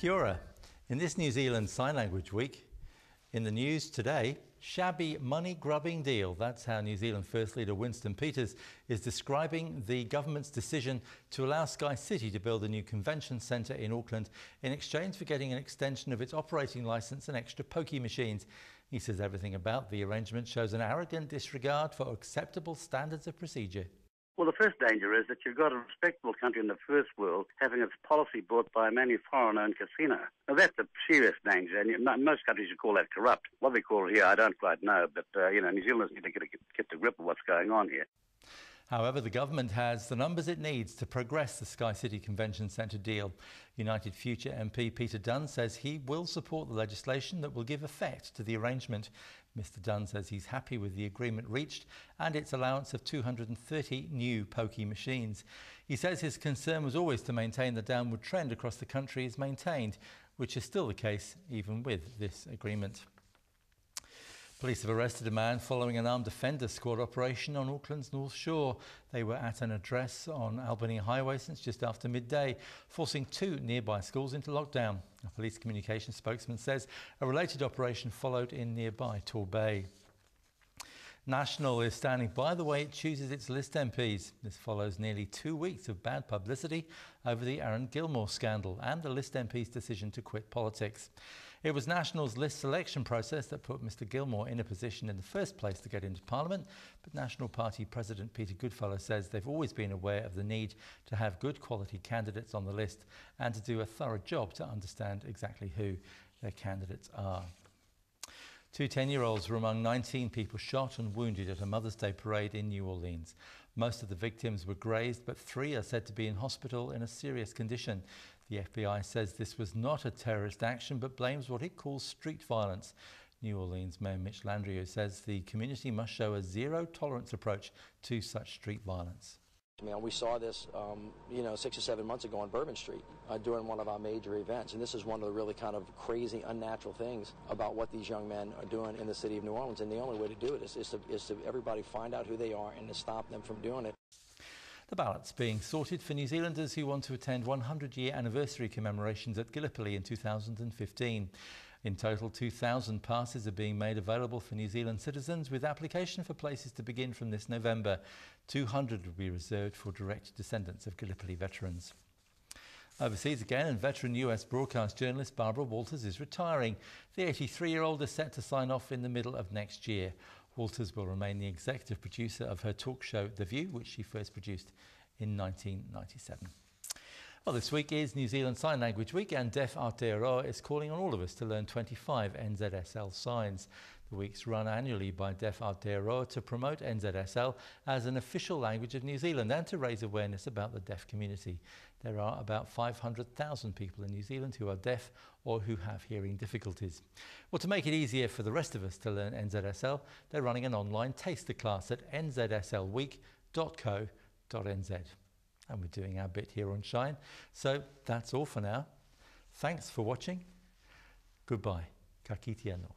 Kia ora. In this New Zealand Sign Language Week, in the news today, shabby money-grubbing deal. That's how New Zealand First Leader Winston Peters is describing the government's decision to allow Sky City to build a new convention centre in Auckland in exchange for getting an extension of its operating licence and extra pokey machines. He says everything about the arrangement shows an arrogant disregard for acceptable standards of procedure. Well, the first danger is that you've got a respectable country in the first world having its policy bought by a many foreign-owned casino. Now, that's a serious danger, and most countries would call that corrupt. What we call it here, I don't quite know, but, New Zealanders need to get to grip of what's going on here. However, the government has the numbers it needs to progress the Sky City Convention Centre deal. United Future MP Peter Dunn says he will support the legislation that will give effect to the arrangement. Mr Dunn says he's happy with the agreement reached and its allowance of 230 new pokey machines. He says his concern was always to maintain the downward trend across the country is maintained, which is still the case even with this agreement. Police have arrested a man following an armed defender squad operation on Auckland's North Shore. They were at an address on Albany Highway since just after midday, forcing two nearby schools into lockdown. A police communications spokesman says a related operation followed in nearby Torbay. National is standing by the way it chooses its list MPs. This follows nearly 2 weeks of bad publicity over the Aaron Gilmore scandal and the list MP's decision to quit politics. It was National's list selection process that put Mr Gilmore in a position in the first place to get into Parliament, but National Party President Peter Goodfellow says they've always been aware of the need to have good quality candidates on the list and to do a thorough job to understand exactly who their candidates are. Two 10-year-olds were among 19 people shot and wounded at a Mother's Day parade in New Orleans. Most of the victims were grazed, but 3 are said to be in hospital in a serious condition. The FBI says this was not a terrorist action, but blames what it calls street violence. New Orleans Mayor Mitch Landrieu says the community must show a zero-tolerance approach to such street violence. We saw this, 6 or 7 months ago on Bourbon Street during one of our major events, and this is one of the really kind of crazy, unnatural things about what these young men are doing in the city of New Orleans, and the only way to do it is to everybody find out who they are and to stop them from doing it. The ballot's being sorted for New Zealanders who want to attend 100-year anniversary commemorations at Gallipoli in 2015. In total, 2,000 passes are being made available for New Zealand citizens, with application for places to begin from this November. 200 will be reserved for direct descendants of Gallipoli veterans. Overseas again, and veteran US broadcast journalist Barbara Walters is retiring. The 83-year-old is set to sign off in the middle of next year. Walters will remain the executive producer of her talk show The View, which she first produced in 1997. Well, this week is New Zealand Sign Language Week, and Deaf Aotearoa is calling on all of us to learn 25 NZSL signs. The week's run annually by Deaf Aotearoa to promote NZSL as an official language of New Zealand and to raise awareness about the deaf community. There are about 500,000 people in New Zealand who are deaf or who have hearing difficulties. Well, to make it easier for the rest of us to learn NZSL, they're running an online taster class at nzslweek.co.nz. And we're doing our bit here on Shine. So that's all for now. Thanks for watching. Goodbye. Ka kite anō.